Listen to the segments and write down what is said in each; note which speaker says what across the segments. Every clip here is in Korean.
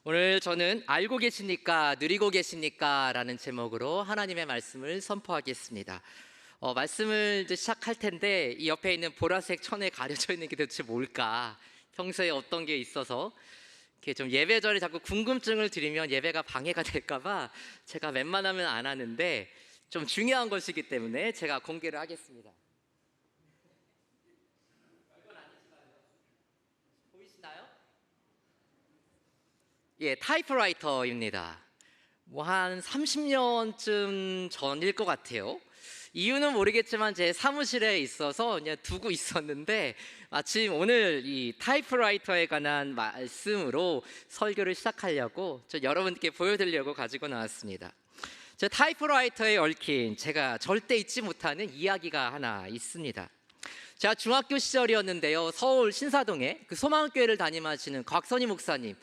Speaker 1: 오늘 저는 알고 계십니까? 누리고 계십니까? 라는 제목으로 하나님의 말씀을 선포하겠습니다. 말씀을 이제 시작할 텐데 이 옆에 있는 보라색 천에 가려져 있는 게 도대체 뭘까? 평소에 어떤 게 있어서 이렇게 좀 예배 전에 자꾸 궁금증을 드리면 예배가 방해가 될까봐 제가 웬만하면 안 하는데 좀 중요한 것이기 때문에 제가 공개를 하겠습니다. 보이시나요? 예, 타이프라이터입니다. 뭐 한 30년쯤 전일 것 같아요. 이유는 모르겠지만 제 사무실에 있어서 그냥 두고 있었는데 마침 오늘 이 타이프라이터에 관한 말씀으로 설교를 시작하려고 여러분께 보여드리려고 가지고 나왔습니다. 제 타이프라이터에 얽힌 제가 절대 잊지 못하는 이야기가 하나 있습니다. 제가 중학교 시절이었는데요, 서울 신사동에 그 소망교회를 담임하시는 곽선희 목사님,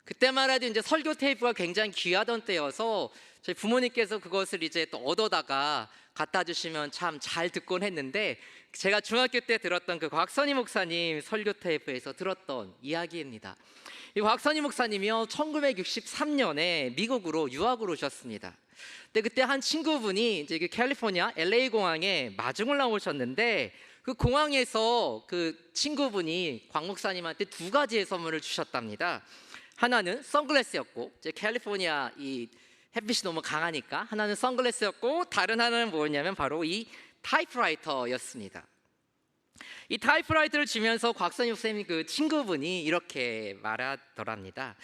Speaker 1: 그때만 해도 이제 설교 테이프가 굉장히 귀하던 때여서 저희 부모님께서 그것을 이제 또 얻어다가 갖다 주시면 참 잘 듣곤 했는데, 제가 중학교 때 들었던 그 곽선희 목사님 설교 테이프에서 들었던 이야기입니다. 이 곽선희 목사님이요, 1963년에 미국으로 유학을 오셨습니다. 근데 그때 한 친구분이 이제 캘리포니아 LA 공항에 마중을 나오셨는데, 그 공항에서 그 친구분이 곽 목사님한테 두 가지의 선물을 주셨답니다. 하나는 선글라스였고, 이제 캘리포니아 이 햇빛이 너무 강하니까 하나는 선글라스였고, 다른 하나는 뭐였냐면 바로 이 타이프라이터였습니다. 이 타이프라이터를 주면서 곽선희 목사님 그 친구분이 이렇게 말하더랍니다.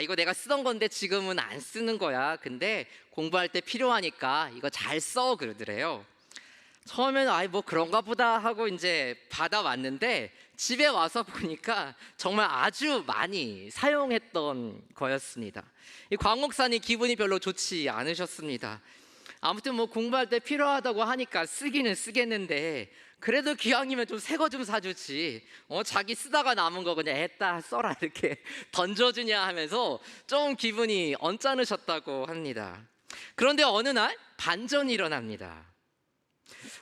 Speaker 1: 이거 내가 쓰던 건데 지금은 안 쓰는 거야. 근데 공부할 때 필요하니까 이거 잘 써, 그러더래요. 처음에는 뭐 그런가 보다 하고 이제 받아왔는데, 집에 와서 보니까 정말 아주 많이 사용했던 거였습니다. 이 곽 목사님 기분이 별로 좋지 않으셨습니다. 아무튼 뭐 공부할 때 필요하다고 하니까 쓰기는 쓰겠는데, 그래도 기왕이면 좀 새 거 좀 사주지, 자기 쓰다가 남은 거 그냥 애따 써라 이렇게 던져주냐 하면서 좀 기분이 언짢으셨다고 합니다. 그런데 어느 날 반전이 일어납니다.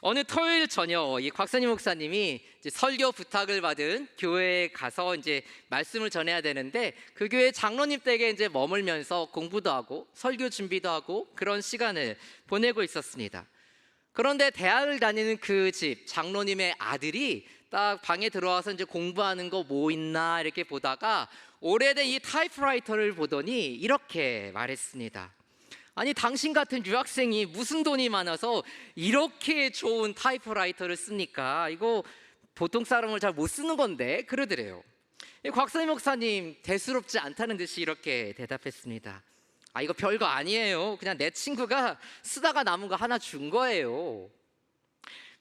Speaker 1: 어느 토요일 저녁 이 곽선희 목사님이 이제 설교 부탁을 받은 교회에 가서 이제 말씀을 전해야 되는데, 그 교회 장로님 댁에 이제 머물면서 공부도 하고 설교 준비도 하고 그런 시간을 보내고 있었습니다. 그런데 대학을 다니는 그 집 장로님의 아들이 딱 방에 들어와서 이제 공부하는 거 뭐 있나 이렇게 보다가 오래된 이 타이프라이터를 보더니 이렇게 말했습니다. 아니, 당신 같은 유학생이 무슨 돈이 많아서 이렇게 좋은 타이프라이터를 씁니까? 이거 보통 사람을 잘 못 쓰는 건데, 그러더래요. 곽선희 목사님 대수롭지 않다는 듯이 이렇게 대답했습니다. 이거 별거 아니에요. 그냥 내 친구가 쓰다가 남은 거 하나 준 거예요.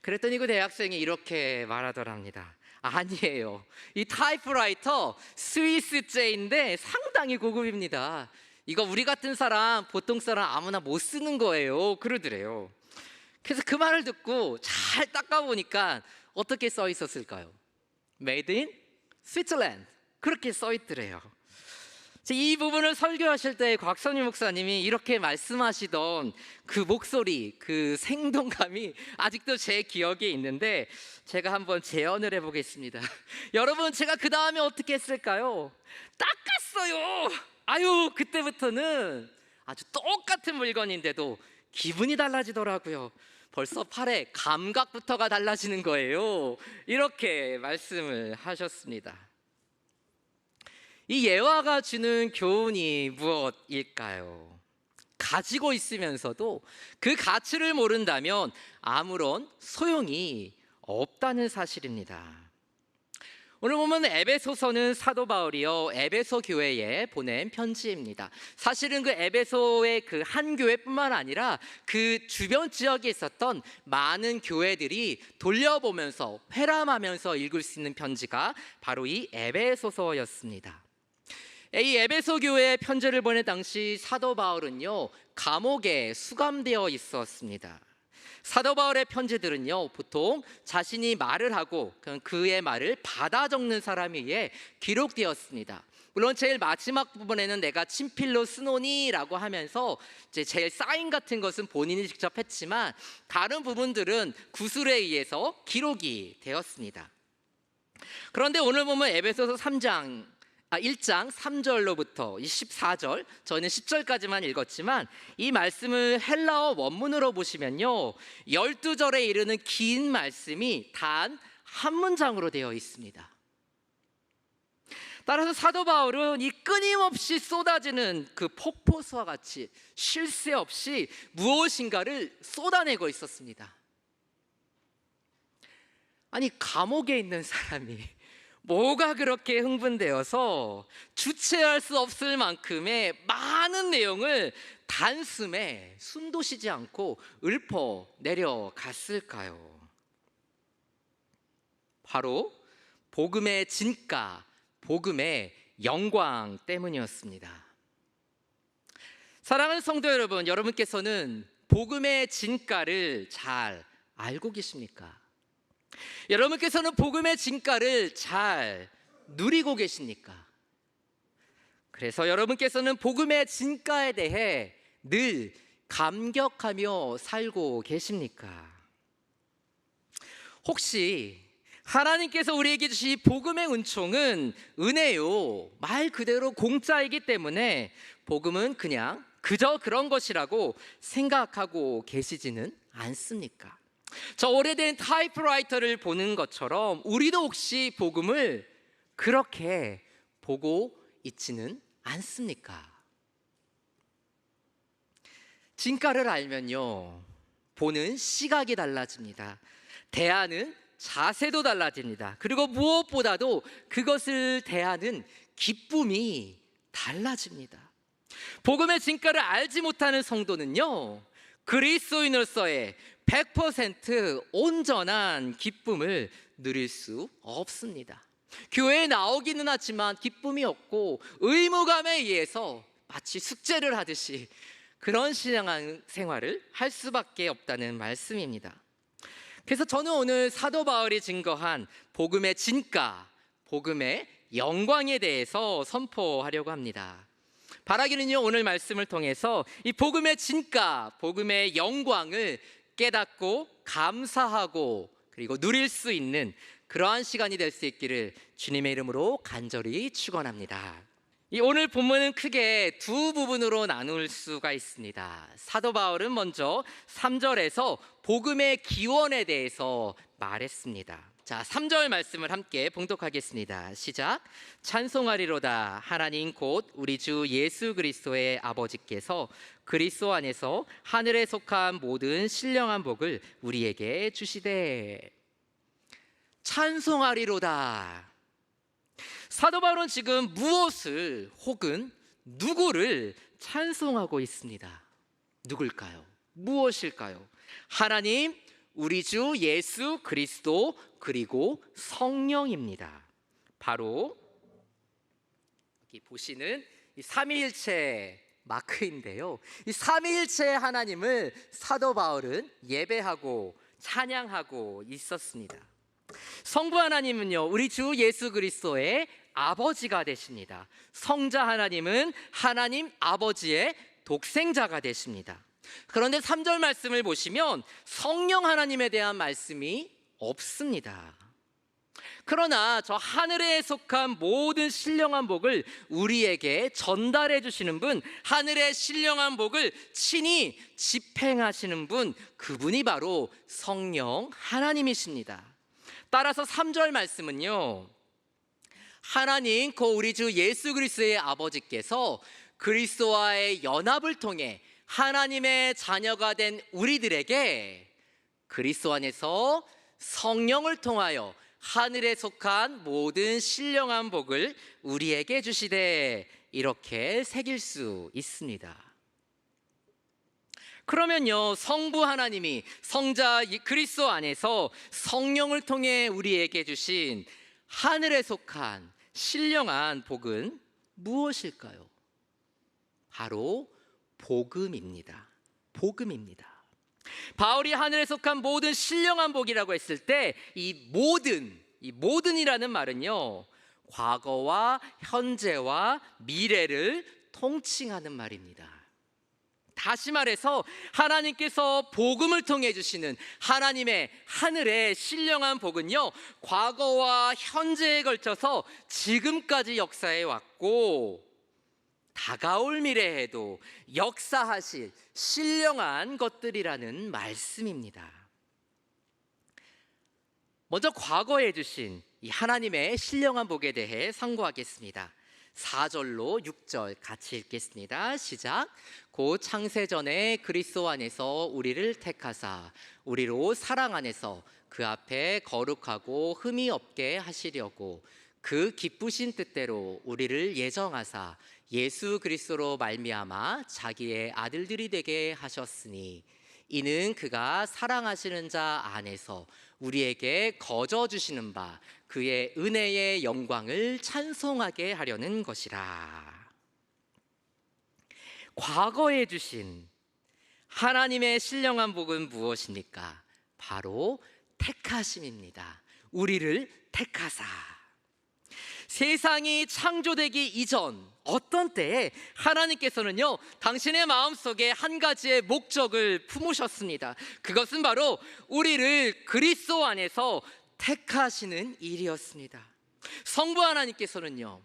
Speaker 1: 그랬더니 그 대학생이 이렇게 말하더랍니다. 아니에요. 이 타이프라이터 스위스제인데 상당히 고급입니다. 이거 우리 같은 사람, 보통 사람 아무나 못 쓰는 거예요, 그러더래요. 그래서 그 말을 듣고 잘 닦아보니까 어떻게 써 있었을까요? Made in Switzerland, 그렇게 써 있더래요. 이 부분을 설교하실 때 곽선희 목사님이 이렇게 말씀하시던 그 목소리, 그 생동감이 아직도 제 기억에 있는데, 제가 한번 재현을 해보겠습니다. 여러분, 제가 그 다음에 어떻게 했을까요? 닦았어요. 그때부터는 아주 똑같은 물건인데도 기분이 달라지더라고요. 벌써 팔의 감각부터가 달라지는 거예요. 이렇게 말씀을 하셨습니다. 이 예화가 주는 교훈이 무엇일까요? 가지고 있으면서도 그 가치를 모른다면 아무런 소용이 없다는 사실입니다. 오늘 보면 에베소서는 사도 바울이요, 에베소 교회에 보낸 편지입니다. 사실은 그 에베소의 그 한 교회뿐만 아니라 그 주변 지역에 있었던 많은 교회들이 돌려보면서 회람하면서 읽을 수 있는 편지가 바로 이 에베소서였습니다. 이 에베소 교회에 편지를 보낸 당시 사도 바울은요, 감옥에 수감되어 있었습니다. 사도 바울의 편지들은요, 보통 자신이 말을 하고 그의 말을 받아 적는 사람에 의해 기록되었습니다. 물론 제일 마지막 부분에는 내가 친필로 쓰노니라고 하면서 이제 제일 사인 같은 것은 본인이 직접 했지만, 다른 부분들은 구술에 의해서 기록이 되었습니다. 그런데 오늘 보면 에베소서 3장 1장 3절로부터 14절, 저는 10절까지만 읽었지만 이 말씀을 헬라어 원문으로 보시면요, 12절에 이르는 긴 말씀이 단 한 문장으로 되어 있습니다. 따라서 사도 바울은 이 끊임없이 쏟아지는 그 폭포수와 같이 쉴 새 없이 무엇인가를 쏟아내고 있었습니다. 아니, 감옥에 있는 사람이 뭐가 그렇게 흥분되어서 주체할 수 없을 만큼의 많은 내용을 단숨에 숨도 쉬지 않고 읊어 내려갔을까요? 바로 복음의 진가, 복음의 영광 때문이었습니다. 사랑하는 성도 여러분, 여러분께서는 복음의 진가를 잘 알고 계십니까? 여러분께서는 복음의 진가를 잘 누리고 계십니까? 그래서 여러분께서는 복음의 진가에 대해 늘 감격하며 살고 계십니까? 혹시 하나님께서 우리에게 주신 복음의 은총은 은혜요, 말 그대로 공짜이기 때문에 복음은 그냥 그저 그런 것이라고 생각하고 계시지는 않습니까? 저 오래된 타이프라이터를 보는 것처럼 우리도 혹시 복음을 그렇게 보고 있지는 않습니까? 진가를 알면요, 보는 시각이 달라집니다. 대하는 자세도 달라집니다. 그리고 무엇보다도 그것을 대하는 기쁨이 달라집니다. 복음의 진가를 알지 못하는 성도는요, 그리스도인으로서의 100% 온전한 기쁨을 누릴 수 없습니다. 교회에 나오기는 하지만 기쁨이 없고 의무감에 의해서 마치 숙제를 하듯이 그런 신앙 생활을 할 수밖에 없다는 말씀입니다. 그래서 저는 오늘 사도 바울이 증거한 복음의 진가, 복음의 영광에 대해서 선포하려고 합니다. 바라기는요, 오늘 말씀을 통해서 이 복음의 진가, 복음의 영광을 깨닫고 감사하고 그리고 누릴 수 있는 그러한 시간이 될 수 있기를 주님의 이름으로 간절히 축원합니다. 이 오늘 본문은 크게 두 부분으로 나눌 수가 있습니다. 사도 바울은 먼저 3절에서 복음의 기원에 대해서 말했습니다. 자, 3절 말씀을 함께 봉독하겠습니다. 시작. 찬송하리로다 하나님 곧 우리 주 예수 그리스도의 아버지께서 그리스도 안에서 하늘에 속한 모든 신령한 복을 우리에게 주시되. 찬송하리로다. 사도 바울은 지금 무엇을 혹은 누구를 찬송하고 있습니다. 누굴까요? 무엇일까요? 하나님, 우리 주 예수 그리스도, 그리고 성령입니다. 바로 여기 보시는 이 삼위일체 마크인데요, 이 삼위일체 하나님을 사도 바울은 예배하고 찬양하고 있었습니다. 성부 하나님은요, 우리 주 예수 그리스도의 아버지가 되십니다. 성자 하나님은 하나님 아버지의 독생자가 되십니다. 그런데 3절 말씀을 보시면 성령 하나님에 대한 말씀이 없습니다. 그러나 저 하늘에 속한 모든 신령한 복을 우리에게 전달해 주시는 분, 하늘의 신령한 복을 친히 집행하시는 분, 그분이 바로 성령 하나님이십니다. 따라서 3절 말씀은요, 하나님 그 우리 주 예수 그리스도의 아버지께서 그리스도와의 연합을 통해 하나님의 자녀가 된 우리들에게 그리스도 안에서 성령을 통하여 하늘에 속한 모든 신령한 복을 우리에게 주시되, 이렇게 새길 수 있습니다. 그러면요, 성부 하나님이 성자 그리스도 안에서 성령을 통해 우리에게 주신 하늘에 속한 신령한 복은 무엇일까요? 바로 복음입니다. 복음입니다. 바울이 하늘에 속한 모든 신령한 복이라고 했을 때 이 모든이라는 말은요, 과거와 현재와 미래를 통칭하는 말입니다. 다시 말해서 하나님께서 복음을 통해 주시는 하나님의 하늘의 신령한 복은요, 과거와 현재에 걸쳐서 지금까지 역사해 왔고 다가올 미래에도 역사하실 신령한 것들이라는 말씀입니다. 먼저 과거에 주신 이 하나님의 신령한 복에 대해 상고하겠습니다. 4절로 6절 같이 읽겠습니다. 시작. 곧 창세전에 그리스도 안에서 우리를 택하사 우리로 사랑 안에서 그 앞에 거룩하고 흠이 없게 하시려고 그 기쁘신 뜻대로 우리를 예정하사 예수 그리스도로 말미암아 자기의 아들들이 되게 하셨으니 이는 그가 사랑하시는 자 안에서 우리에게 거저 주시는 바 그의 은혜의 영광을 찬송하게 하려는 것이라. 과거에 주신 하나님의 신령한 복은 무엇입니까? 바로 택하심입니다. 우리를 택하사. 세상이 창조되기 이전 어떤 때에 하나님께서는요, 당신의 마음속에 한 가지의 목적을 품으셨습니다. 그것은 바로 우리를 그리스도 안에서 택하시는 일이었습니다. 성부 하나님께서는요,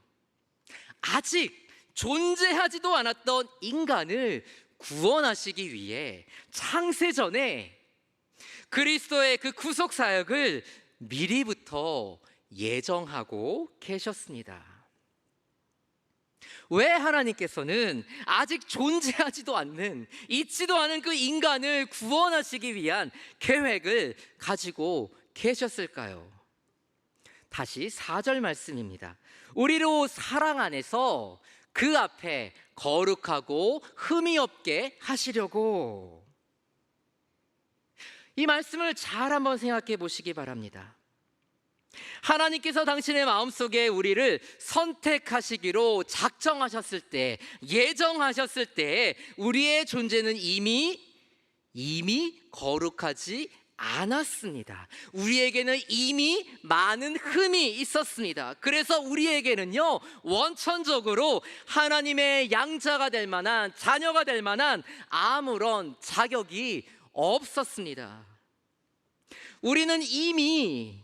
Speaker 1: 아직 존재하지도 않았던 인간을 구원하시기 위해 창세전에 그리스도의 그 구속 사역을 미리부터 예정하고 계셨습니다. 왜 하나님께서는 아직 존재하지도 않는, 있지도 않은 그 인간을 구원하시기 위한 계획을 가지고 계셨을까요? 다시 4절 말씀입니다. 우리로 사랑 안에서 그 앞에 거룩하고 흠이 없게 하시려고. 이 말씀을 잘 한번 생각해 보시기 바랍니다. 하나님께서 당신의 마음속에 우리를 선택하시기로 작정하셨을 때, 예정하셨을 때 우리의 존재는 이미 거룩하지 않았습니다. 우리에게는 이미 많은 흠이 있었습니다. 그래서 우리에게는요, 원천적으로 하나님의 양자가 될 만한, 자녀가 될 만한 아무런 자격이 없었습니다. 우리는 이미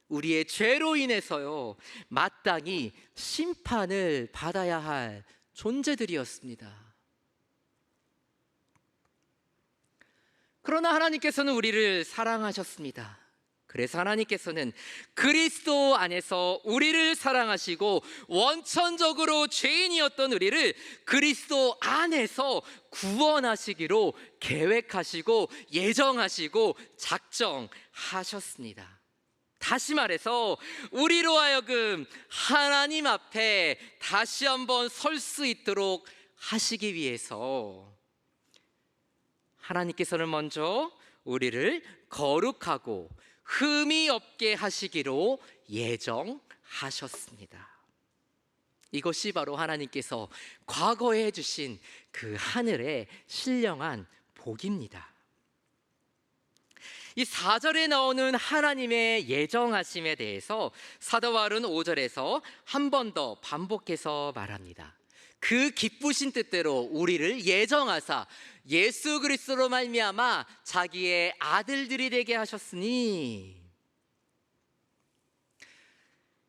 Speaker 1: 우리의 죄로 인해서요, 마땅히 심판을 받아야 할 존재들이었습니다. 그러나 하나님께서는 우리를 사랑하셨습니다. 그래서 하나님께서는 그리스도 안에서 우리를 사랑하시고 원천적으로 죄인이었던 우리를 그리스도 안에서 구원하시기로 계획하시고 예정하시고 작정하셨습니다. 다시 말해서 우리로 하여금 하나님 앞에 다시 한번 설 수 있도록 하시기 위해서 하나님께서는 먼저 우리를 거룩하고 흠이 없게 하시기로 예정하셨습니다. 이것이 바로 하나님께서 과거에 해주신 그 하늘의 신령한 복입니다. 이 4절에 나오는 하나님의 예정하심에 대해서 사도 바울은 5절에서 한 번 더 반복해서 말합니다. 그 기쁘신 뜻대로 우리를 예정하사 예수 그리스도로 말미암아 자기의 아들들이 되게 하셨으니.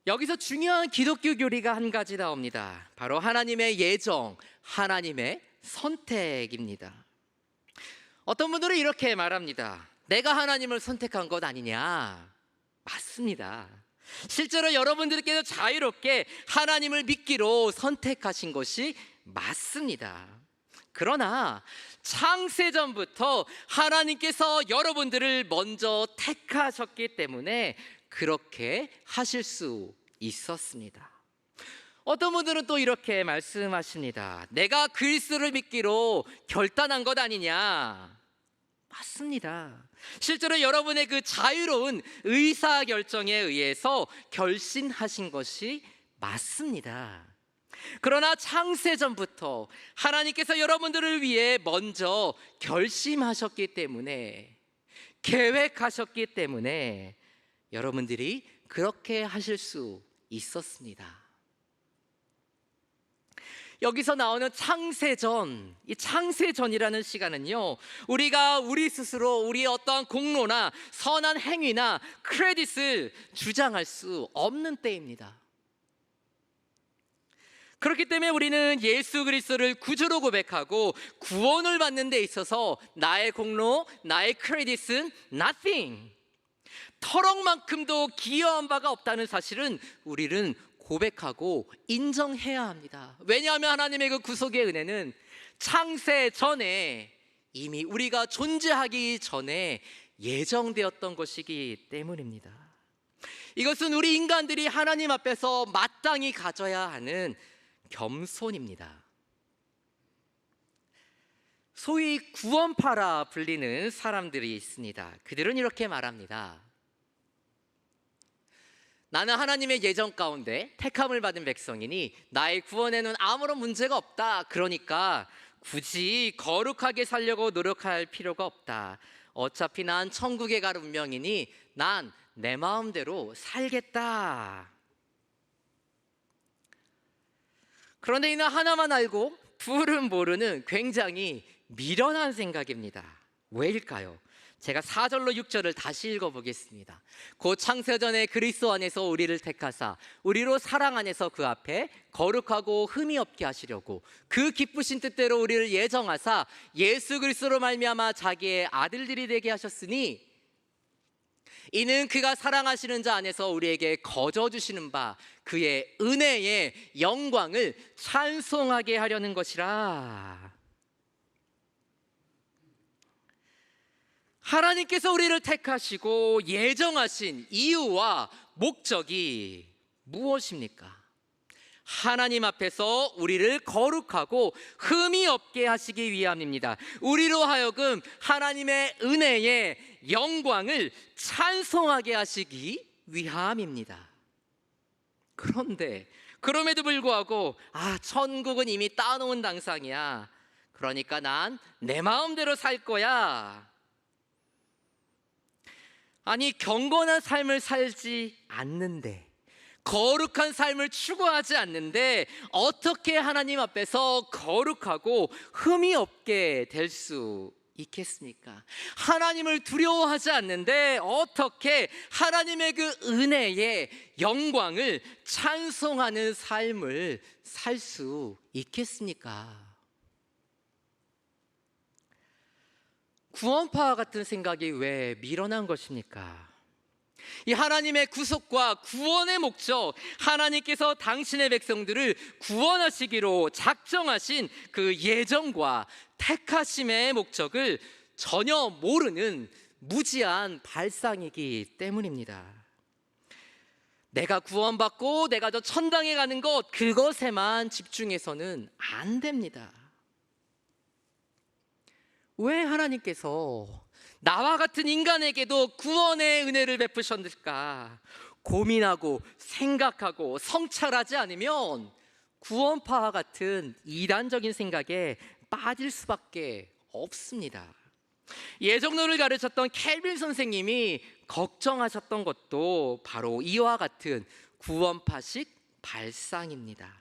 Speaker 1: 여기서 중요한 기독교 교리가 한 가지 나옵니다. 바로 하나님의 예정, 하나님의 선택입니다. 어떤 분들은 이렇게 말합니다. 내가 하나님을 선택한 것 아니냐? 맞습니다. 실제로 여러분들께서 자유롭게 하나님을 믿기로 선택하신 것이 맞습니다. 그러나 창세전부터 하나님께서 여러분들을 먼저 택하셨기 때문에 그렇게 하실 수 있었습니다. 어떤 분들은 또 이렇게 말씀하십니다. 내가 그리스도를 믿기로 결단한 것 아니냐? 맞습니다. 실제로 여러분의 그 자유로운 의사결정에 의해서 결심하신 것이 맞습니다. 그러나 창세전부터 하나님께서 여러분들을 위해 먼저 결심하셨기 때문에, 계획하셨기 때문에 여러분들이 그렇게 하실 수 있었습니다. 여기서 나오는 창세전, 이 창세전이라는 시간은요, 우리가 우리 스스로 우리의 어떠한 공로나 선한 행위나 크레딧을 주장할 수 없는 때입니다. 그렇기 때문에 우리는 예수 그리스도를 구주로 고백하고 구원을 받는 데 있어서 나의 공로, 나의 크레딧은 nothing, 터럭만큼도 기여한 바가 없다는 사실은 우리는 고백하고 인정해야 합니다. 왜냐하면 하나님의 그 구속의 은혜는 창세 전에, 이미 우리가 존재하기 전에 예정되었던 것이기 때문입니다. 이것은 우리 인간들이 하나님 앞에서 마땅히 가져야 하는 겸손입니다. 소위 구원파라 불리는 사람들이 있습니다. 그들은 이렇게 말합니다. 나는 하나님의 예정 가운데 택함을 받은 백성이니 나의 구원에는 아무런 문제가 없다. 그러니까 굳이 거룩하게 살려고 노력할 필요가 없다. 어차피 난 천국에 갈 운명이니 난 내 마음대로 살겠다. 그런데 이는 하나만 알고 둘은 모르는 굉장히 미련한 생각입니다. 왜일까요? 제가 4절로 6절을 다시 읽어보겠습니다. 곧 창세전에 그리스도 안에서 우리를 택하사 우리로 사랑 안에서 그 앞에 거룩하고 흠이 없게 하시려고 그 기쁘신 뜻대로 우리를 예정하사 예수 그리스도로 말미암아 자기의 아들들이 되게 하셨으니 이는 그가 사랑하시는 자 안에서 우리에게 거저 주시는 바 그의 은혜의 영광을 찬송하게 하려는 것이라. 하나님께서 우리를 택하시고 예정하신 이유와 목적이 무엇입니까? 하나님 앞에서 우리를 거룩하고 흠이 없게 하시기 위함입니다. 우리로 하여금 하나님의 은혜의 영광을 찬송하게 하시기 위함입니다. 그런데 그럼에도 불구하고 천국은 이미 따놓은 당상이야. 그러니까 난 내 마음대로 살 거야. 아니, 경건한 삶을 살지 않는데, 거룩한 삶을 추구하지 않는데 어떻게 하나님 앞에서 거룩하고 흠이 없게 될 수 있겠습니까? 하나님을 두려워하지 않는데 어떻게 하나님의 그 은혜의 영광을 찬송하는 삶을 살 수 있겠습니까? 구원파 같은 생각이 왜 미련한 것입니까? 이 하나님의 구속과 구원의 목적, 하나님께서 당신의 백성들을 구원하시기로 작정하신 그 예정과 택하심의 목적을 전혀 모르는 무지한 발상이기 때문입니다. 내가 구원받고 내가 저 천당에 가는 것, 그것에만 집중해서는 안 됩니다. 왜 하나님께서 나와 같은 인간에게도 구원의 은혜를 베푸셨을까 고민하고 생각하고 성찰하지 않으면 구원파와 같은 이단적인 생각에 빠질 수밖에 없습니다. 예정론을 가르쳤던 켈빈 선생님이 걱정하셨던 것도 바로 이와 같은 구원파식 발상입니다.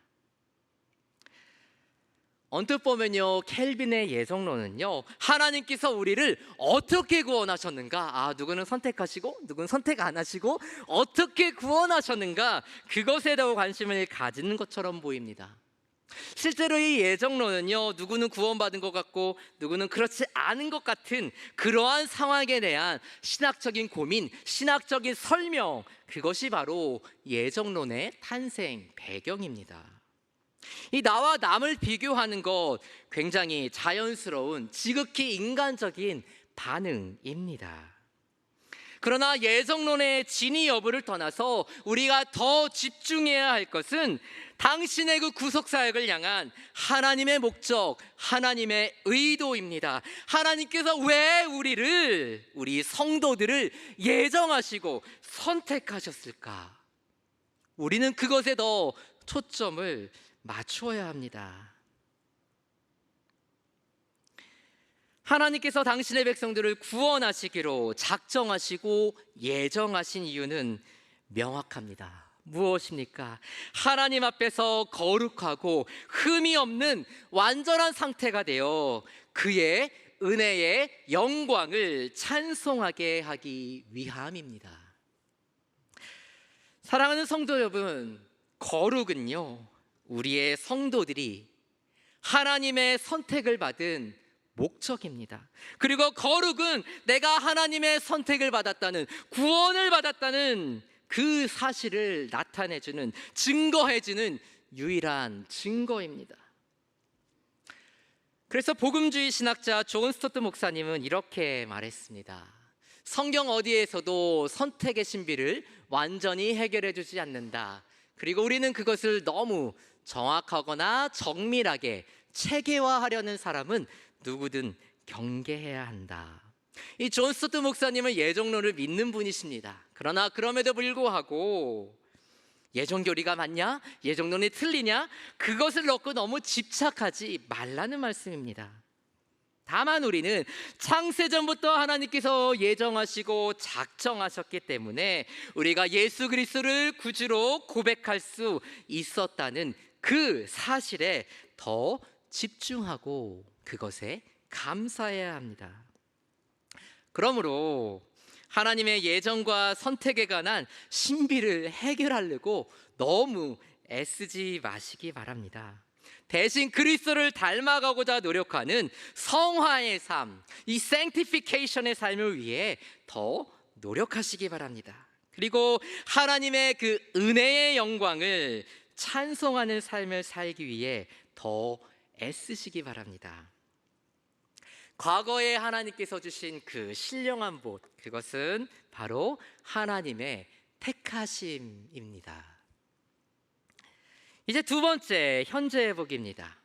Speaker 1: 언뜻 보면요, 켈빈의 예정론은요, 하나님께서 우리를 어떻게 구원하셨는가, 누구는 선택하시고 누구는 선택 안 하시고 어떻게 구원하셨는가, 그것에 더 관심을 가지는 것처럼 보입니다. 실제로 이 예정론은요, 누구는 구원받은 것 같고 누구는 그렇지 않은 것 같은 그러한 상황에 대한 신학적인 고민, 신학적인 설명, 그것이 바로 예정론의 탄생 배경입니다. 이 나와 남을 비교하는 것, 굉장히 자연스러운 지극히 인간적인 반응입니다. 그러나 예정론의 진위 여부를 떠나서 우리가 더 집중해야 할 것은 당신의 그 구속사역을 향한 하나님의 목적, 하나님의 의도입니다. 하나님께서 왜 우리 성도들을 예정하시고 선택하셨을까? 우리는 그것에 더 초점을 맞추어야 합니다. 하나님께서 당신의 백성들을 구원하시기로 작정하시고 예정하신 이유는 명확합니다. 무엇입니까? 하나님 앞에서 거룩하고 흠이 없는 완전한 상태가 되어 그의 은혜의 영광을 찬송하게 하기 위함입니다. 사랑하는 성도 여러분, 거룩은요, 우리의 성도들이 하나님의 선택을 받은 목적입니다. 그리고 거룩은 내가 하나님의 선택을 받았다는, 구원을 받았다는 그 사실을 나타내주는, 증거해주는 유일한 증거입니다. 그래서 복음주의 신학자 존 스토트 목사님은 이렇게 말했습니다. 성경 어디에서도 선택의 신비를 완전히 해결해 주지 않는다. 그리고 우리는 그것을 너무 정확하거나 정밀하게 체계화하려는 사람은 누구든 경계해야 한다. 이 존 스토트 목사님은 예정론을 믿는 분이십니다. 그러나 그럼에도 불구하고 예정교리가 맞냐? 예정론이 틀리냐? 그것을 놓고 너무 집착하지 말라는 말씀입니다. 다만 우리는 창세전부터 하나님께서 예정하시고 작정하셨기 때문에 우리가 예수 그리스도를 구주로 고백할 수 있었다는 그 사실에 더 집중하고 그것에 감사해야 합니다. 그러므로 하나님의 예정과 선택에 관한 신비를 해결하려고 너무 애쓰지 마시기 바랍니다. 대신 그리스도를 닮아가고자 노력하는 성화의 삶, 이 sanctification의 삶을 위해 더 노력하시기 바랍니다. 그리고 하나님의 그 은혜의 영광을 찬송하는 삶을 살기 위해 더 애쓰시기 바랍니다. 과거에 하나님께서 주신 그 신령한 복, 그것은 바로 하나님의 택하심입니다. 이제 두 번째, 현재의 복입니다.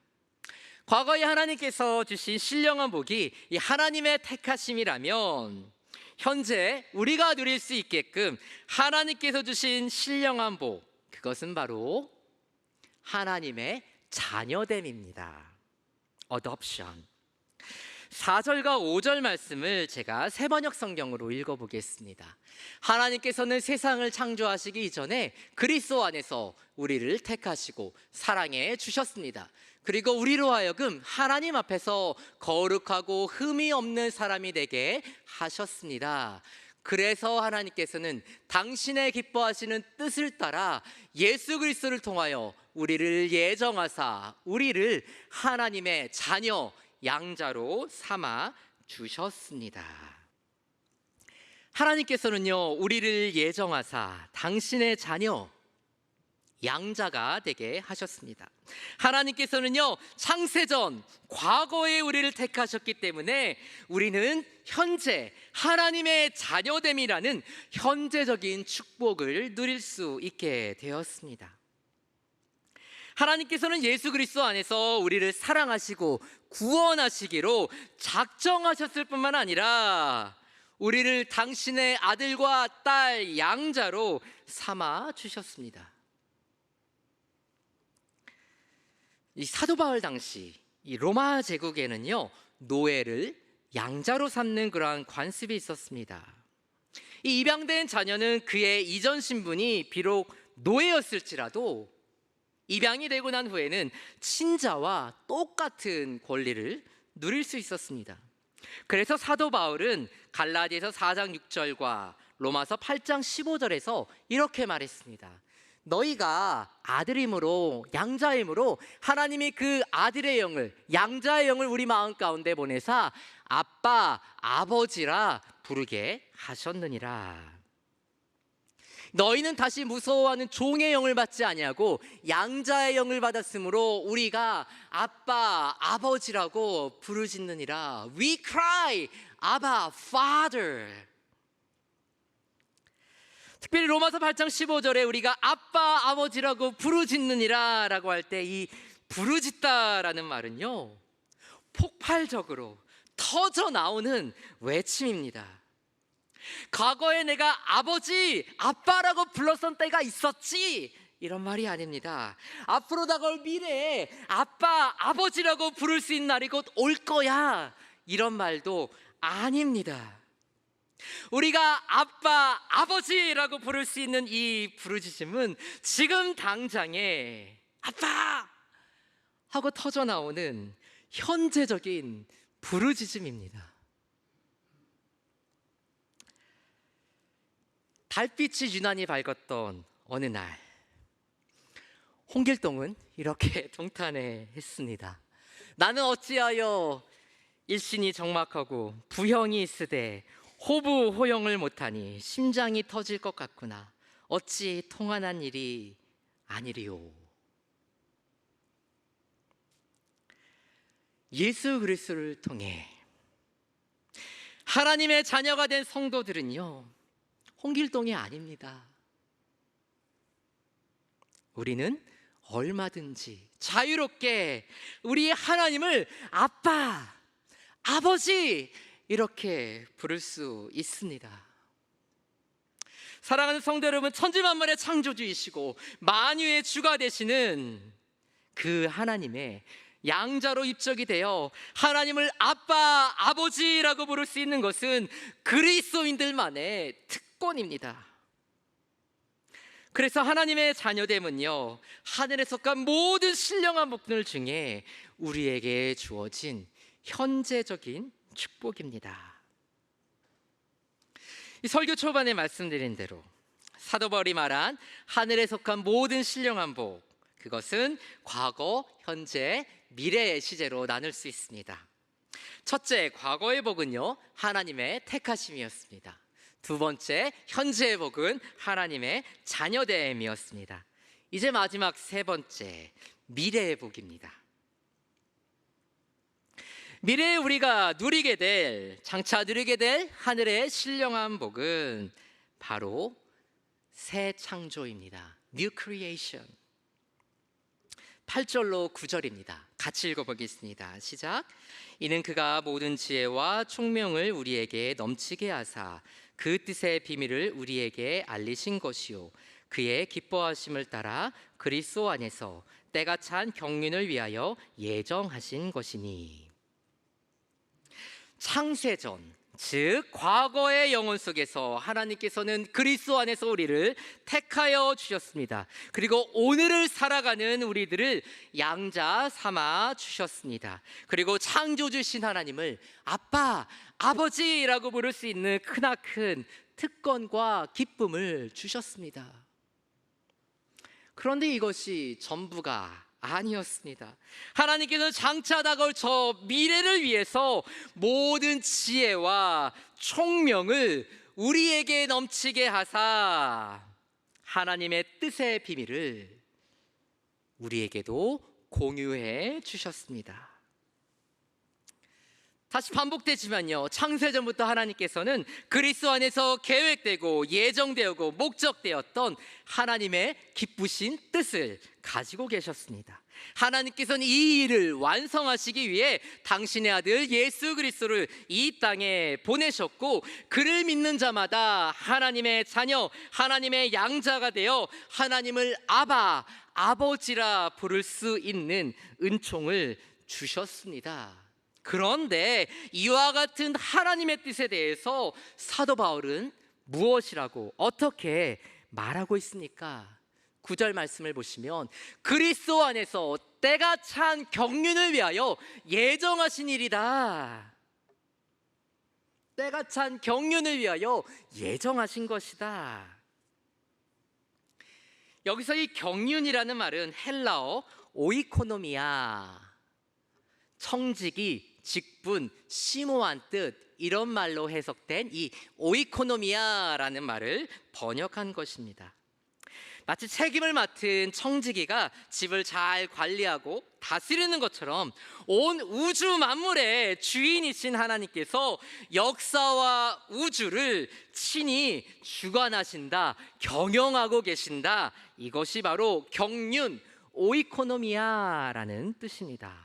Speaker 1: 과거에 하나님께서 주신 신령한 복이 이 하나님의 택하심이라면 현재 우리가 누릴 수 있게끔 하나님께서 주신 신령한 복, 그것은 바로 하나님의 자녀됨입니다. Adoption. 4절과 5절 말씀을 제가 세번역 성경으로 읽어보겠습니다. 하나님께서는 세상을 창조하시기 이전에 그리스도 안에서 우리를 택하시고 사랑해 주셨습니다. 그리고 우리로 하여금 하나님 앞에서 거룩하고 흠이 없는 사람이 되게 하셨습니다. 그래서 하나님께서는 당신의 기뻐하시는 뜻을 따라 예수 그리스도를 통하여 우리를 예정하사 우리를 하나님의 자녀, 양자로 삼아 주셨습니다. 하나님께서는요, 우리를 예정하사 당신의 자녀, 양자가 되게 하셨습니다. 하나님께서는요, 창세전 과거에 우리를 택하셨기 때문에 우리는 현재 하나님의 자녀됨이라는 현재적인 축복을 누릴 수 있게 되었습니다. 하나님께서는 예수 그리스도 안에서 우리를 사랑하시고 구원하시기로 작정하셨을 뿐만 아니라 우리를 당신의 아들과 딸 양자로 삼아 주셨습니다. 이 사도 바울 당시 이 로마 제국에는요, 노예를 양자로 삼는 그러한 관습이 있었습니다. 이 입양된 자녀는 그의 이전 신분이 비록 노예였을지라도 입양이 되고 난 후에는 친자와 똑같은 권리를 누릴 수 있었습니다. 그래서 사도 바울은 갈라디아서 4장 6절과 로마서 8장 15절에서 이렇게 말했습니다. 너희가 아들임으로, 양자임으로 하나님이 그 아들의 영을, 양자의 영을 우리 마음 가운데 보내사 아빠, 아버지라 부르게 하셨느니라. 너희는 다시 무서워하는 종의 영을 받지 아니하고 양자의 영을 받았으므로 우리가 아빠, 아버지라고 부르짖느니라. We cry, Abba, Father. 특별히 로마서 8장 15절에 우리가 아빠, 아버지라고 부르짖느니라 라고 할 때 이 부르짖다라는 말은요, 폭발적으로 터져 나오는 외침입니다. 과거에 내가 아버지, 아빠라고 불렀던 때가 있었지, 이런 말이 아닙니다. 앞으로 다가올 미래에 아빠, 아버지라고 부를 수 있는 날이 곧 올 거야, 이런 말도 아닙니다. 우리가 아빠, 아버지라고 부를 수 있는 이 부르짖음은 지금 당장에 아빠! 하고 터져 나오는 현재적인 부르짖음입니다. 달빛이 유난히 밝았던 어느 날, 홍길동은 이렇게 동탄회했습니다. 나는 어찌하여 일신이 적막하고 부형이 있으되 호부 호영을 못하니 심장이 터질 것 같구나. 어찌 통한한 일이 아니리요. 예수 그리스도를 통해 하나님의 자녀가 된 성도들은요, 홍길동이 아닙니다. 우리는 얼마든지 자유롭게 우리 하나님을 아빠, 아버지 이렇게 부를 수 있습니다. 사랑하는 성도 여러분, 천지만물의 창조주이시고 만유의 주가 되시는 그 하나님의 양자로 입적이 되어 하나님을 아빠, 아버지라고 부를 수 있는 것은 그리스도인들만의 특권입니다. 그래서 하나님의 자녀됨은요, 하늘에 속한 모든 신령한 복들 중에 우리에게 주어진 현재적인 축복입니다. 이 설교 초반에 말씀드린 대로 사도 바울이 말한 하늘에 속한 모든 신령한 복, 그것은 과거, 현재, 미래의 시제로 나눌 수 있습니다. 첫째, 과거의 복은요, 하나님의 택하심이었습니다. 두 번째, 현재의 복은 하나님의 자녀됨이었습니다. 이제 마지막 세 번째, 미래의 복입니다. 미래에 우리가 누리게 될, 장차 누리게 될 하늘의 신령한 복은 바로 새 창조입니다. New creation. 8절로 9절입니다. 같이 읽어보겠습니다. 시작. 이는 그가 모든 지혜와 총명을 우리에게 넘치게 하사 그 뜻의 비밀을 우리에게 알리신 것이요, 그의 기뻐하심을 따라 그리스도 안에서 때가 찬 경륜을 위하여 예정하신 것이니. 창세전, 즉 과거의 영혼 속에서 하나님께서는 그리스도 안에서 우리를 택하여 주셨습니다. 그리고 오늘을 살아가는 우리들을 양자 삼아 주셨습니다. 그리고 창조주신 하나님을 아빠, 아버지라고 부를 수 있는 크나큰 특권과 기쁨을 주셨습니다. 그런데 이것이 전부가 아니었습니다. 하나님께서 장차 다가올 저 미래를 위해서 모든 지혜와 총명을 우리에게 넘치게 하사 하나님의 뜻의 비밀을 우리에게도 공유해 주셨습니다. 다시 반복되지만요, 창세전부터 하나님께서는 그리스도 안에서 계획되고 예정되고 목적되었던 하나님의 기쁘신 뜻을 가지고 계셨습니다. 하나님께서는 이 일을 완성하시기 위해 당신의 아들 예수 그리스도를 이 땅에 보내셨고, 그를 믿는 자마다 하나님의 자녀, 하나님의 양자가 되어 하나님을 아바, 아버지라 부를 수 있는 은총을 주셨습니다. 그런데 이와 같은 하나님의 뜻에 대해서 사도 바울은 무엇이라고 어떻게 말하고 있습니까? 9절 말씀을 보시면 그리스도 안에서 때가 찬 경륜을 위하여 예정하신 일이다. 때가 찬 경륜을 위하여 예정하신 것이다. 여기서 이 경륜이라는 말은 헬라어 오이코노미아, 청지기, 직분, 심오한 뜻, 이런 말로 해석된 이 오이코노미아라는 말을 번역한 것입니다. 마치 책임을 맡은 청지기가 집을 잘 관리하고 다스리는 것처럼 온 우주 만물의 주인이신 하나님께서 역사와 우주를 친히 주관하신다, 경영하고 계신다. 이것이 바로 경륜, 오이코노미아라는 뜻입니다.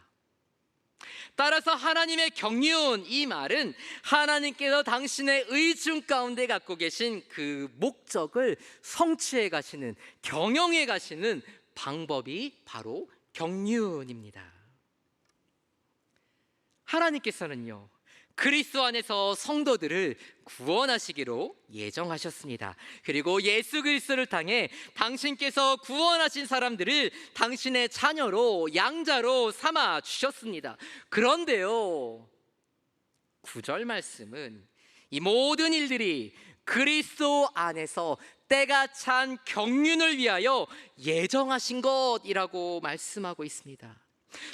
Speaker 1: 따라서 하나님의 경륜, 이 말은 하나님께서 당신의 의중 가운데 갖고 계신 그 목적을 성취해 가시는, 경영해 가시는 방법이 바로 경륜입니다. 하나님께서는요, 그리스도 안에서 성도들을 구원하시기로 예정하셨습니다. 그리고 예수 그리스도를 통해 당신께서 구원하신 사람들을 당신의 자녀로, 양자로 삼아 주셨습니다. 그런데요, 9절 말씀은 이 모든 일들이 그리스도 안에서 때가 찬 경륜을 위하여 예정하신 것이라고 말씀하고 있습니다.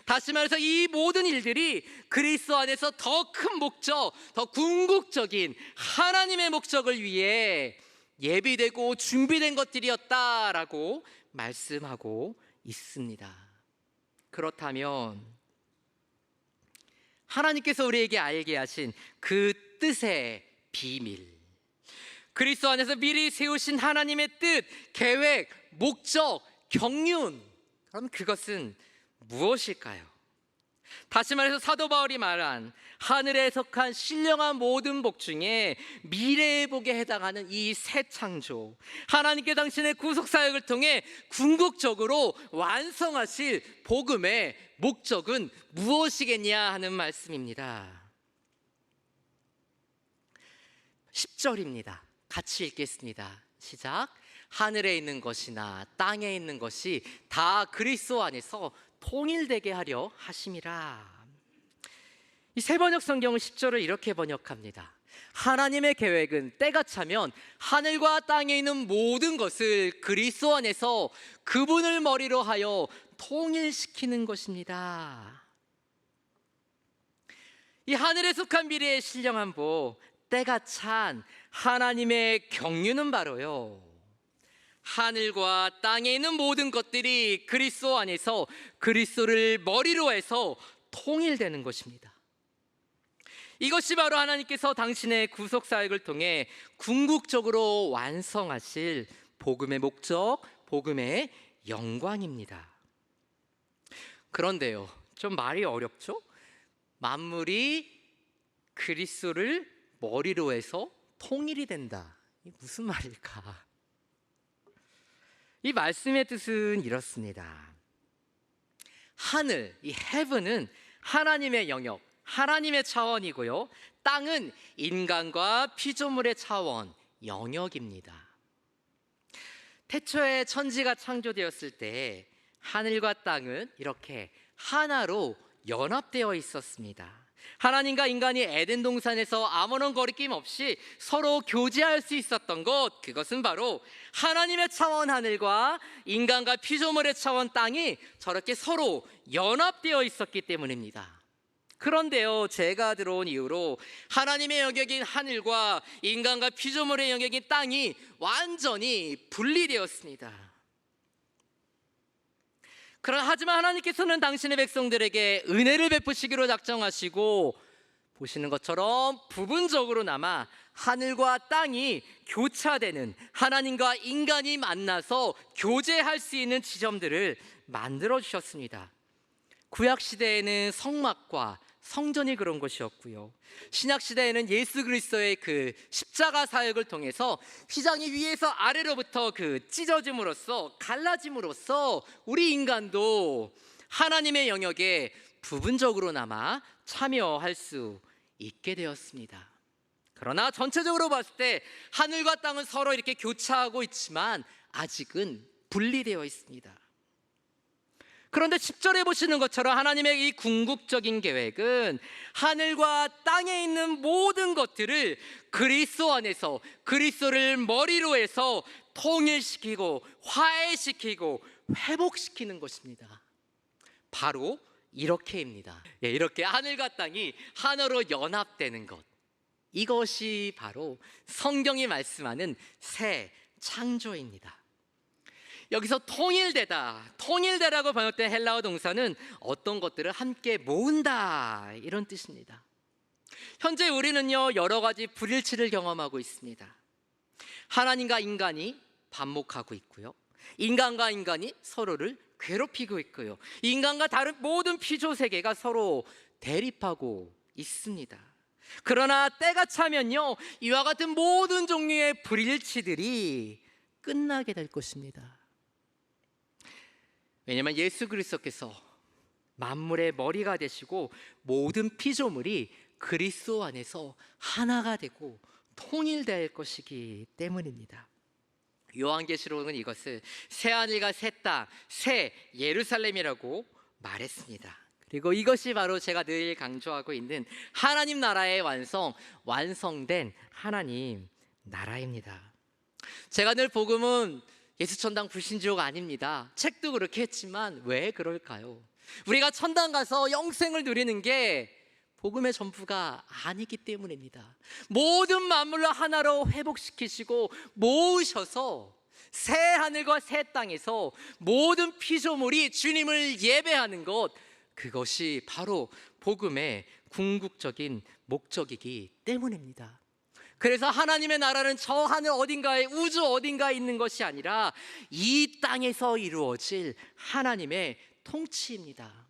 Speaker 1: 다시 말해서 이 모든 일들이 그리스도 안에서 더 큰 목적, 더 궁극적인 하나님의 목적을 위해 예비되고 준비된 것들이었다라고 말씀하고 있습니다. 그렇다면 하나님께서 우리에게 알게 하신 그 뜻의 비밀, 그리스도 안에서 미리 세우신 하나님의 뜻, 계획, 목적, 경륜, 그럼 그것은 무엇일까요? 다시 말해서 사도 바울이 말한 하늘에 속한 신령한 모든 복 중에 미래의 복에 해당하는 이 새 창조, 하나님께 당신의 구속 사역을 통해 궁극적으로 완성하실 복음의 목적은 무엇이겠냐 하는 말씀입니다. 10절입니다. 같이 읽겠습니다. 시작. 하늘에 있는 것이나 땅에 있는 것이 다 그리스도 안에서 통일되게 하려 하심이라. 이 세번역 성경은 10절을 이렇게 번역합니다. 하나님의 계획은 때가 차면 하늘과 땅에 있는 모든 것을 그리스도 안에서 그분을 머리로 하여 통일시키는 것입니다. 이 하늘에 속한 미래의 신령한 복, 때가 찬 하나님의 경륜은 바로요, 하늘과 땅에 있는 모든 것들이 그리스도 안에서 그리스도를 머리로 해서 통일되는 것입니다. 이것이 바로 하나님께서 당신의 구속 사역을 통해 궁극적으로 완성하실 복음의 목적, 복음의 영광입니다. 그런데요, 좀 말이 어렵죠? 만물이 그리스도를 머리로 해서 통일이 된다. 이게 무슨 말일까? 이 말씀의 뜻은 이렇습니다. 하늘, 이 heaven은 하나님의 영역, 하나님의 차원이고요, 땅은 인간과 피조물의 차원, 영역입니다. 태초에 천지가 창조되었을 때 하늘과 땅은 이렇게 하나로 연합되어 있었습니다. 하나님과 인간이 에덴 동산에서 아무런 거리낌 없이 서로 교제할 수 있었던 것, 그것은 바로 하나님의 차원 하늘과 인간과 피조물의 차원 땅이 저렇게 서로 연합되어 있었기 때문입니다. 그런데요, 죄가 들어온 이후로 하나님의 영역인 하늘과 인간과 피조물의 영역인 땅이 완전히 분리되었습니다. 하지만 하나님께서는 당신의 백성들에게 은혜를 베푸시기로 작정하시고, 보시는 것처럼 부분적으로나마 하늘과 땅이 교차되는, 하나님과 인간이 만나서 교제할 수 있는 지점들을 만들어 주셨습니다. 구약 시대에는 성막과 성전이 그런 것이었고요, 신약 시대에는 예수 그리스도의 그 십자가 사역을 통해서 휘장이 위에서 아래로부터 그 찢어짐으로써, 갈라짐으로써 우리 인간도 하나님의 영역에 부분적으로나마 참여할 수 있게 되었습니다. 그러나 전체적으로 봤을 때 하늘과 땅은 서로 이렇게 교차하고 있지만 아직은 분리되어 있습니다. 그런데 10절에 보시는 것처럼 하나님의 이 궁극적인 계획은 하늘과 땅에 있는 모든 것들을 그리스도 안에서 그리스도를 머리로 해서 통일시키고 화해시키고 회복시키는 것입니다. 바로 이렇게입니다. 이렇게 하늘과 땅이 하나로 연합되는 것, 이것이 바로 성경이 말씀하는 새 창조입니다. 여기서 통일되라고 번역된 헬라어 동사는 어떤 것들을 함께 모은다, 이런 뜻입니다. 현재 우리는요, 여러 가지 불일치를 경험하고 있습니다. 하나님과 인간이 반목하고 있고요, 인간과 인간이 서로를 괴롭히고 있고요, 인간과 다른 모든 피조 세계가 서로 대립하고 있습니다. 그러나 때가 차면요, 이와 같은 모든 종류의 불일치들이 끝나게 될 것입니다. 왜냐하면 예수 그리스도께서 만물의 머리가 되시고 모든 피조물이 그리스도 안에서 하나가 되고 통일될 것이기 때문입니다. 요한계시록은 이것을 새하늘과 새 땅, 새 예루살렘이라고 말했습니다. 그리고 이것이 바로 제가 늘 강조하고 있는 하나님 나라의 완성된 하나님 나라입니다. 제가 늘 복음은 예수천당 불신지옥 아닙니다. 책도 그렇게 했지만 왜 그럴까요? 우리가 천당 가서 영생을 누리는 게 복음의 전부가 아니기 때문입니다. 모든 만물을 하나로 회복시키시고 모으셔서 새 하늘과 새 땅에서 모든 피조물이 주님을 예배하는 것, 그것이 바로 복음의 궁극적인 목적이기 때문입니다. 그래서 하나님의 나라는 저 하늘 어딘가에, 우주 어딘가에 있는 것이 아니라 이 땅에서 이루어질 하나님의 통치입니다.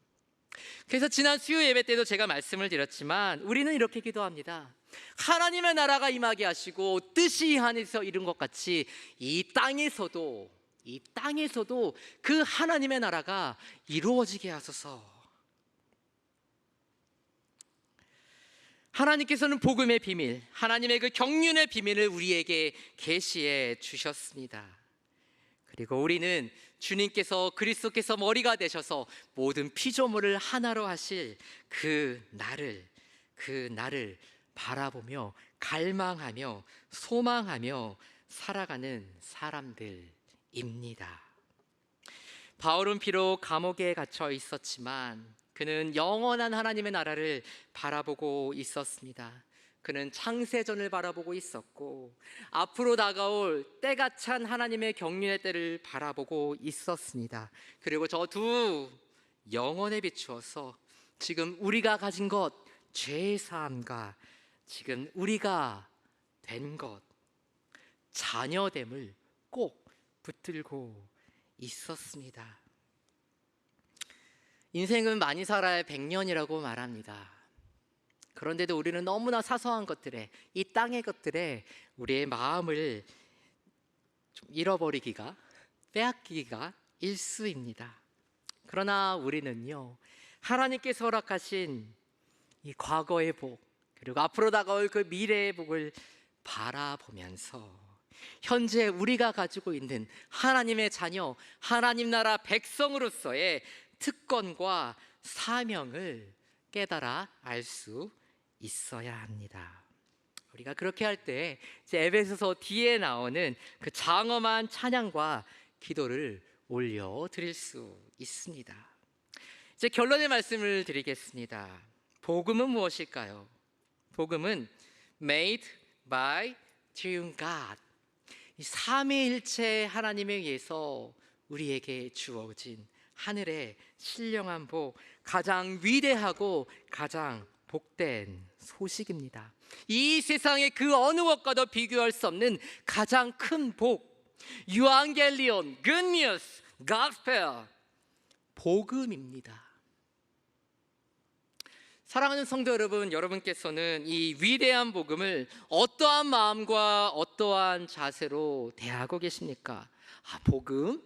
Speaker 1: 그래서 지난 수요 예배 때도 제가 말씀을 드렸지만 우리는 이렇게 기도합니다. 하나님의 나라가 임하게 하시고 뜻이 하늘에서 이룬 것 같이 이 땅에서도 그 하나님의 나라가 이루어지게 하소서. 하나님께서는 복음의 비밀, 하나님의 그 경륜의 비밀을 우리에게 계시해 주셨습니다. 그리고 우리는 주님께서, 그리스도께서 머리가 되셔서 모든 피조물을 하나로 하실 그 날을 바라보며 갈망하며 소망하며 살아가는 사람들입니다. 바울은 비록 감옥에 갇혀 있었지만 그는 영원한 하나님의 나라를 바라보고 있었습니다. 그는 창세전을 바라보고 있었고 앞으로 다가올 때가 찬 하나님의 경륜의 때를 바라보고 있었습니다. 그리고 저 두 영혼에 비추어서 지금 우리가 가진 것, 죄의 사함과 지금 우리가 된 것, 자녀됨을 꼭 붙들고 있었습니다. 인생은 많이 살아야 100년이라고 말합니다. 그런데도 우리는 너무나 사소한 것들에, 이 땅의 것들에 우리의 마음을 좀 잃어버리기가, 빼앗기기가 일쑤입니다. 그러나 우리는요, 하나님께서 허락하신 이 과거의 복, 그리고 앞으로 다가올 그 미래의 복을 바라보면서 현재 우리가 가지고 있는 하나님의 자녀, 하나님 나라 백성으로서의 특권과 사명을 깨달아 알 수 있어야 합니다. 우리가 그렇게 할 때 에베소서 뒤에 나오는 그 장엄한 찬양과 기도를 올려 드릴 수 있습니다. 이제 결론의 말씀을 드리겠습니다. 복음은 무엇일까요? 복음은 made by triune God, 이 삼위일체 하나님에 의해서 우리에게 주어진 하늘의 신령한 복, 가장 위대하고 가장 복된 소식입니다. 이 세상의 그 어느 것과도 비교할 수 없는 가장 큰 복, 유앙겔리온, good news, gospel, 복음입니다. 사랑하는 성도 여러분, 여러분께서는 이 위대한 복음을 어떠한 마음과 어떠한 자세로 대하고 계십니까? 복음?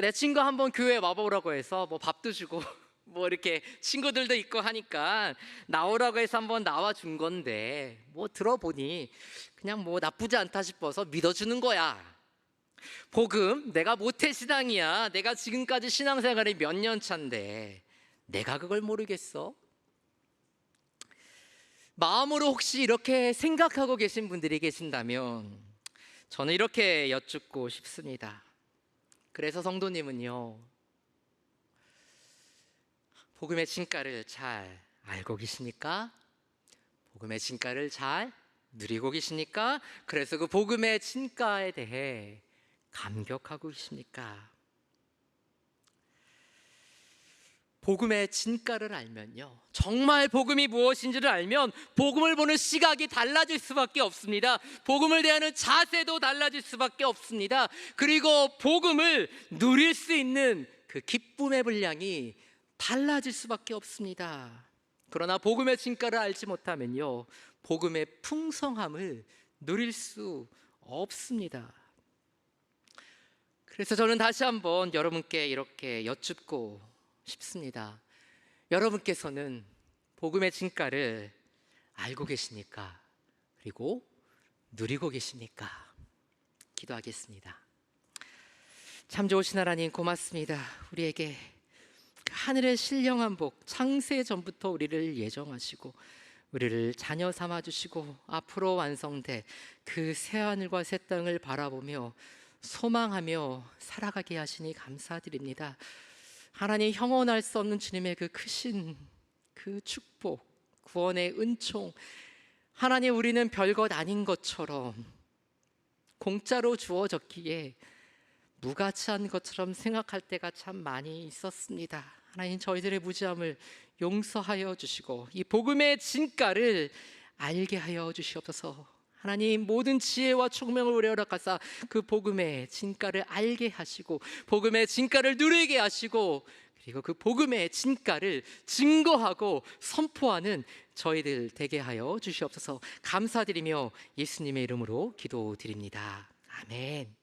Speaker 1: 내 친구 한번 교회에 와보라고 해서 뭐 밥도 주고 뭐 이렇게 친구들도 있고 하니까 나오라고 해서 한번 나와준 건데 뭐 들어보니 그냥 뭐 나쁘지 않다 싶어서 믿어주는 거야. 복음? 내가 모태신앙이야. 내가 지금까지 신앙생활이 몇 년 차인데 내가 그걸 모르겠어? 마음으로 혹시 이렇게 생각하고 계신 분들이 계신다면 저는 이렇게 여쭙고 싶습니다. 그래서 성도님은요, 복음의 진가를 잘 알고 계십니까? 복음의 진가를 잘 누리고 계십니까? 그래서 그 복음의 진가에 대해 감격하고 계십니까? 복음의 진가를 알면요, 정말 복음이 무엇인지를 알면 복음을 보는 시각이 달라질 수밖에 없습니다. 복음을 대하는 자세도 달라질 수밖에 없습니다. 그리고 복음을 누릴 수 있는 그 기쁨의 분량이 달라질 수밖에 없습니다. 그러나 복음의 진가를 알지 못하면요, 복음의 풍성함을 누릴 수 없습니다. 그래서 저는 다시 한번 여러분께 이렇게 여쭙고 싶습니다. 여러분께서는 복음의 진가를 알고 계십니까? 그리고 누리고 계십니까? 기도하겠습니다. 참 좋으신 하나님 고맙습니다. 우리에게 그 하늘의 신령한 복, 창세 전부터 우리를 예정하시고 우리를 자녀 삼아 주시고 앞으로 완성될 그 새하늘과 새 땅을 바라보며 소망하며 살아가게 하시니 감사드립니다. 하나님, 형언할 수 없는 주님의 그 크신 그 축복, 구원의 은총, 하나님, 우리는 별것 아닌 것처럼 공짜로 주어졌기에 무가치한 것처럼 생각할 때가 참 많이 있었습니다. 하나님, 저희들의 무지함을 용서하여 주시고 이 복음의 진가를 알게 하여 주시옵소서. 하나님, 모든 지혜와 총명을 우리 허락하사 그 복음의 진가를 알게 하시고 복음의 진가를 누리게 하시고 그리고 그 복음의 진가를 증거하고 선포하는 저희들 되게 하여 주시옵소서. 감사드리며 예수님의 이름으로 기도드립니다. 아멘.